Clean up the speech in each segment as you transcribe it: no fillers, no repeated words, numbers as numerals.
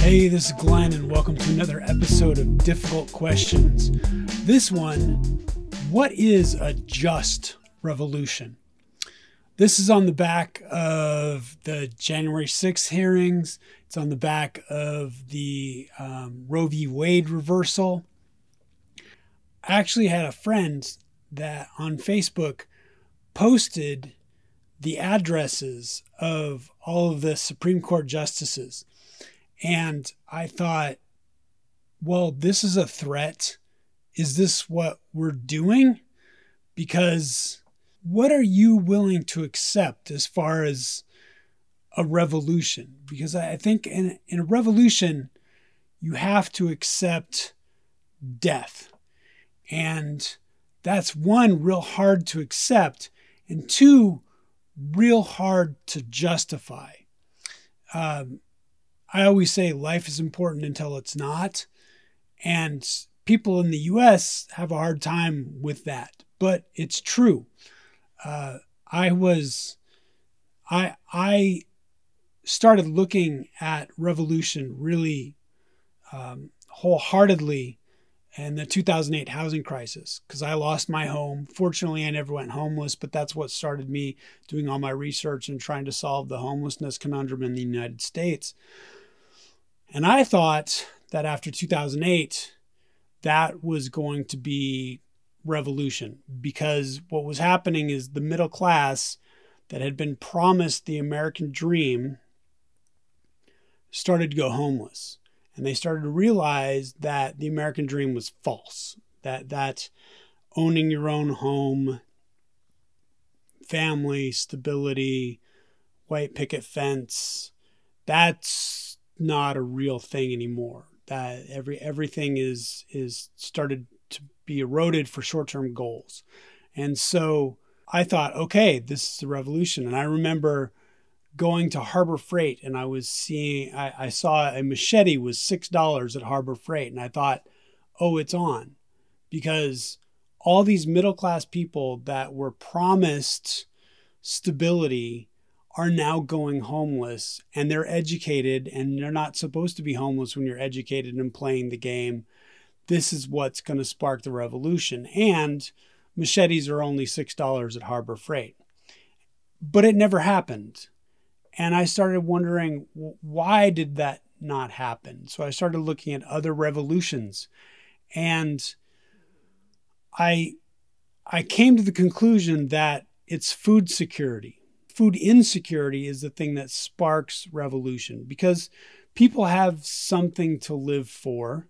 Hey, this is Glenn, and welcome to another episode of Difficult Questions. This one, what is a just revolution? This is on the back of the January 6th hearings. It's on the back of the Roe v. Wade reversal. I actually had a friend that on Facebook posted the addresses of all of the Supreme Court justices. And I thought, well, this is a threat. Is this what we're doing? Because what are you willing to accept as far as a revolution? Because I think in a revolution, you have to accept death. And that's one, real hard to accept, and two, real hard to justify. I always say life is important until it's not. And people in the US have a hard time with that, but it's true. I started looking at revolution really wholeheartedly in the 2008 housing crisis, because I lost my home. Fortunately, I never went homeless, but that's what started me doing all my research and trying to solve the homelessness conundrum in the United States. And I thought that after 2008, that was going to be revolution, because what was happening is the middle class that had been promised the American dream started to go homeless. And they started to realize that the American dream was false, that owning your own home, family, stability, white picket fence, that's not a real thing anymore. That everything is started to be eroded for short-term goals. And so I thought, okay, this is a revolution. And I remember going to Harbor Freight, and I saw a machete was $6 at Harbor Freight. And I thought, oh, it's on, because all these middle-class people that were promised stability are now going homeless, and they're educated, and they're not supposed to be homeless when you're educated and playing the game. This is what's going to spark the revolution. And machetes are only $6 at Harbor Freight. But it never happened. And I started wondering, why did that not happen? So I started looking at other revolutions. And I came to the conclusion that it's food security. Food insecurity is the thing that sparks revolution, because people have something to live for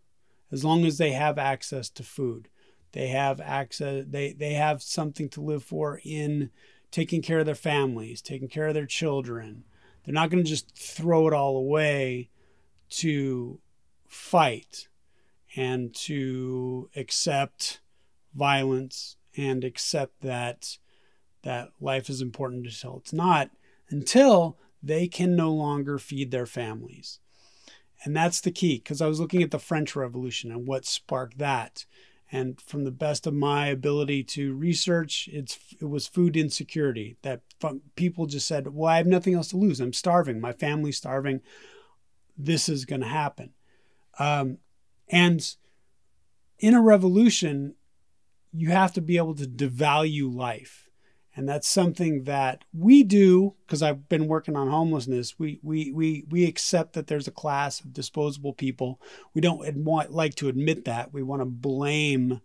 as long as they have access to food. They have access, they have something to live for in taking care of their families, taking care of their children. They're not going to just throw it all away to fight and to accept violence and accept that life is important until it's not, until they can no longer feed their families. And that's the key, because I was looking at the French Revolution and what sparked that. And from the best of my ability to research, it was food insecurity, that people just said, well, I have nothing else to lose. I'm starving. My family's starving. This is going to happen. And in a revolution, you have to be able to devalue life. And that's something that we do, because I've been working on homelessness. We accept that there's a class of disposable people. We don't like to admit that. We want to blame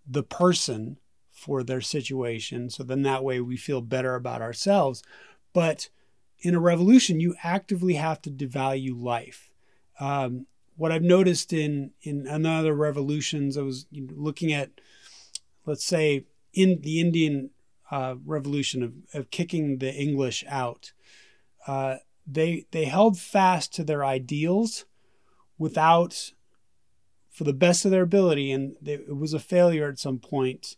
the person for their situation. So then that way we feel better about ourselves. But in a revolution, you actively have to devalue life. What I've noticed in another revolutions, I was looking at, let's say, in the Indian revolution of kicking the English out. They held fast to their ideals without, for the best of their ability, and it was a failure at some point,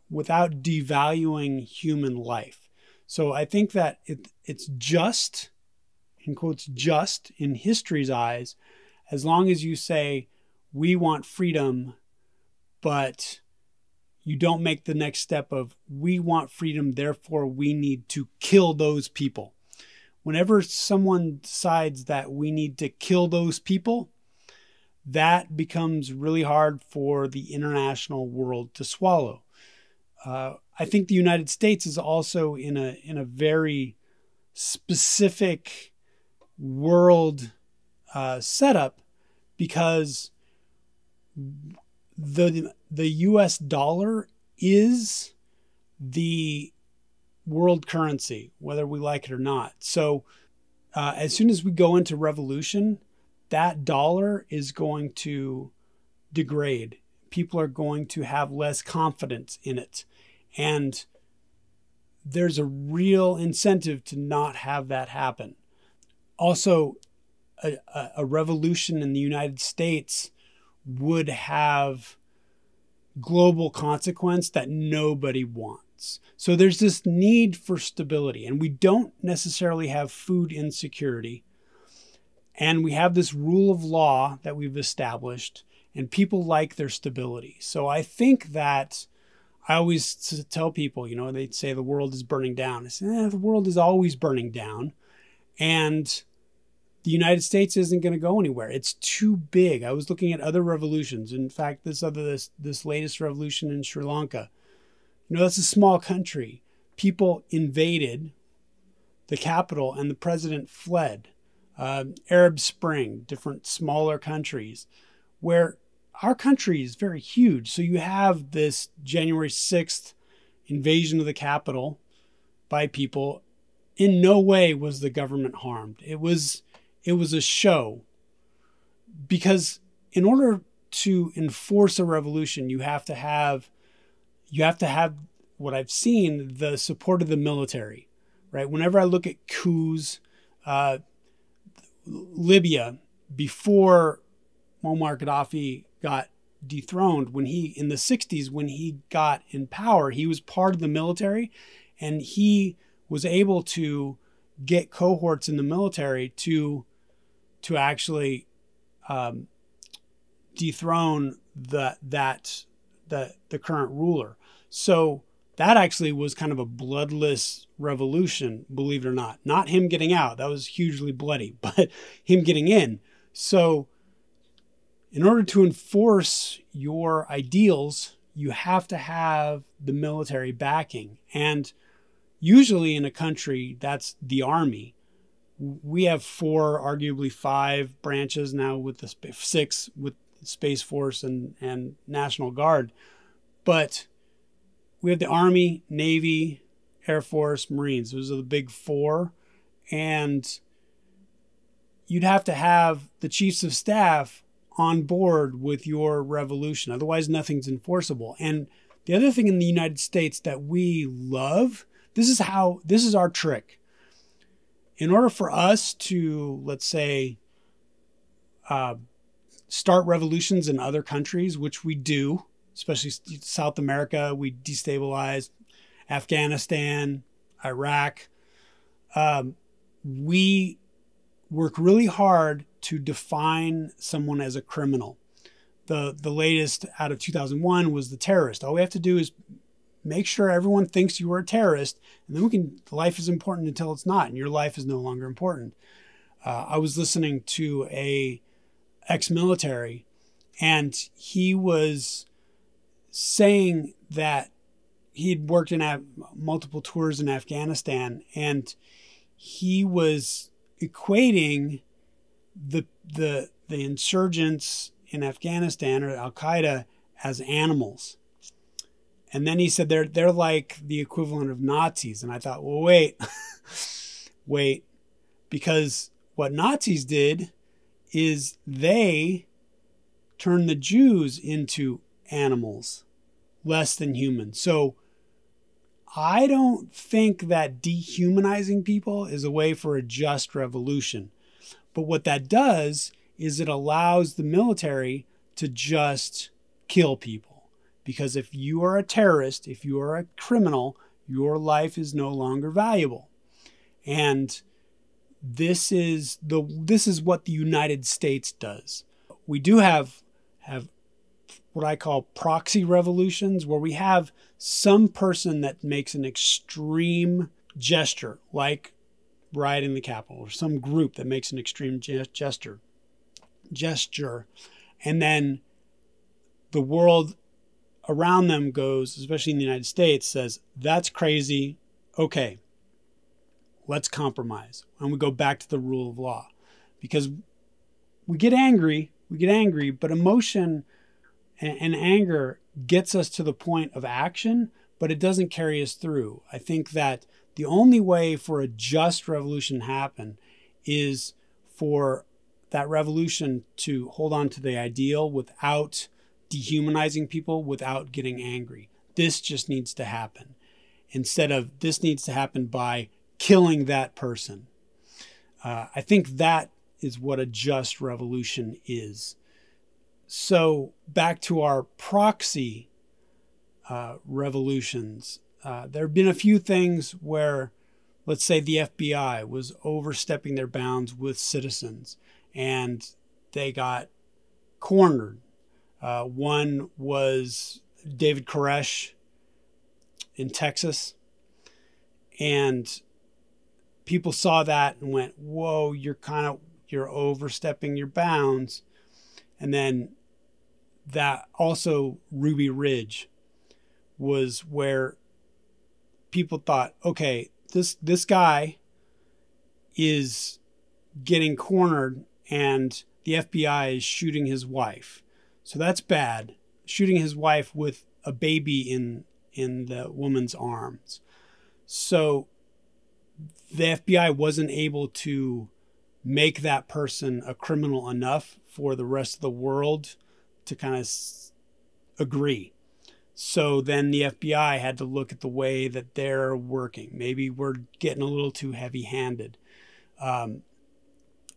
without devaluing human life. So I think that it's just, in quotes, just in history's eyes, as long as you say, we want freedom, but you don't make the next step of, we want freedom, therefore we need to kill those people. whenever someone decides that we need to kill those people, that becomes really hard for the international world to swallow. I think the United States is also in a very specific world setup, because the US dollar is the world currency, whether we like it or not. So as soon as we go into revolution, that dollar is going to degrade. People are going to have less confidence in it. And there's a real incentive to not have that happen. Also, a revolution in the United States would have global consequence that nobody wants. So there's this need for stability, and we don't necessarily have food insecurity. And we have this rule of law that we've established, and people like their stability. So I think that I always tell people, you know, they'd say the world is burning down. I say, the world is always burning down. And the United States isn't going to go anywhere. It's too big. I was looking at other revolutions. In fact, this latest revolution in Sri Lanka, you know, that's a small country. People invaded the capital and the president fled. Arab Spring, different smaller countries, where our country is very huge. So you have this January 6th invasion of the capital by people. In no way was the government harmed. It was a show, because in order to enforce a revolution, you have to have what I've seen, the support of the military, right? Whenever I look at coups, Libya, before Muammar Gaddafi got dethroned, when he, in the 60s, when he got in power, he was part of the military, and he was able to get cohorts in the military to actually dethrone the current ruler. So that actually was kind of a bloodless revolution, believe it or not. Not him getting out. That was hugely bloody, but him getting in. So in order to enforce your ideals, you have to have the military backing. And usually in a country, that's the army. We have 4, arguably 5 branches now, with the 6 with Space Force and National Guard. But we have the Army, Navy, Air Force, Marines. Those are the big 4. And you'd have to have the chiefs of staff on board with your revolution. Otherwise, nothing's enforceable. And the other thing in the United States that we love, this is our trick. In order for us to, let's say, start revolutions in other countries, which we do, especially South America, we destabilized Afghanistan, Iraq. We work really hard to define someone as a criminal. The latest out of 2001 was the terrorist. All we have to do is make sure everyone thinks you are a terrorist, and then life is important until it's not, and your life is no longer important. I was listening to a ex-military, and he was saying that he'd worked in multiple tours in Afghanistan, and he was equating the insurgents in Afghanistan, or Al-Qaeda, as animals. And then he said they're like the equivalent of Nazis. And I thought, well, wait, because what Nazis did is they turned the Jews into animals, less than human. So I don't think that dehumanizing people is a way for a just revolution. But what that does is it allows the military to just kill people. Because if you are a terrorist, if you are a criminal, your life is no longer valuable. And this is what the United States does. We do have what I call proxy revolutions, where we have some person that makes an extreme gesture, like rioting the Capitol, or some group that makes an extreme gesture, and then the world around them goes, especially in the United States, says, that's crazy. Okay, let's compromise. And we go back to the rule of law, because we get angry, but emotion and anger gets us to the point of action, but it doesn't carry us through. I think that the only way for a just revolution to happen is for that revolution to hold on to the ideal without dehumanizing people, without getting angry. This just needs to happen. Instead of this needs to happen by killing that person. I think that is what a just revolution is. So back to our proxy revolutions. There have been a few things where, let's say, the FBI was overstepping their bounds with citizens and they got cornered. One was David Koresh in Texas, and people saw that and went, whoa, you're overstepping your bounds. And then that also Ruby Ridge was where people thought, okay, this guy is getting cornered and the FBI is shooting his wife. So that's bad. Shooting his wife with a baby in the woman's arms. So the FBI wasn't able to make that person a criminal enough for the rest of the world to kind of agree. So then the FBI had to look at the way that they're working. Maybe we're getting a little too heavy-handed.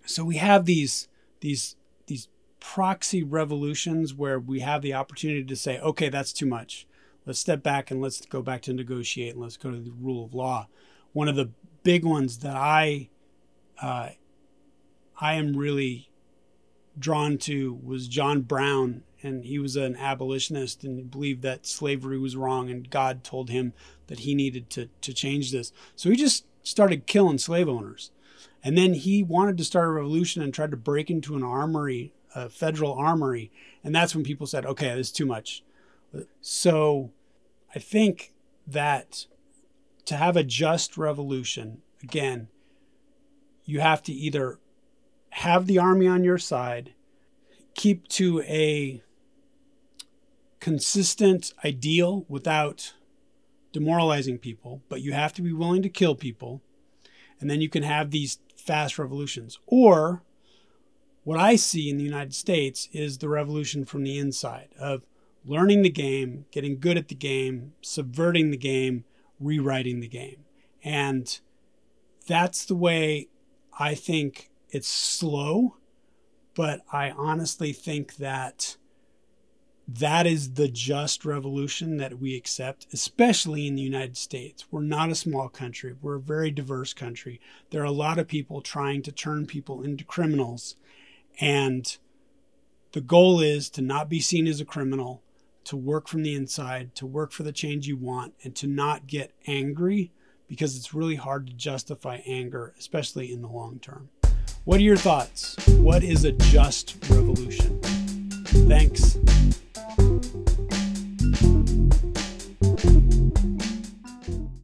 So we have these proxy revolutions where we have the opportunity to say, okay, that's too much. Let's step back and let's go back to negotiate and let's go to the rule of law. One of the big ones that I am really drawn to was John Brown, and he was an abolitionist and he believed that slavery was wrong, and God told him that he needed to change this. So he just started killing slave owners. And then he wanted to start a revolution and tried to break into an armory, a federal armory. And that's when people said, okay, this is too much. So I think that to have a just revolution, again, you have to either have the army on your side, keep to a consistent ideal without demoralizing people, but you have to be willing to kill people. And then you can have these fast revolutions. Or what I see in the United States is the revolution from the inside of learning the game, getting good at the game, subverting the game, rewriting the game. And that's the way I think. It's slow, but I honestly think that that is the just revolution that we accept, especially in the United States. We're not a small country. We're a very diverse country. There are a lot of people trying to turn people into criminals. And the goal is to not be seen as a criminal, to work from the inside, to work for the change you want, and to not get angry, because it's really hard to justify anger, especially in the long term. What are your thoughts? What is a just revolution? Thanks.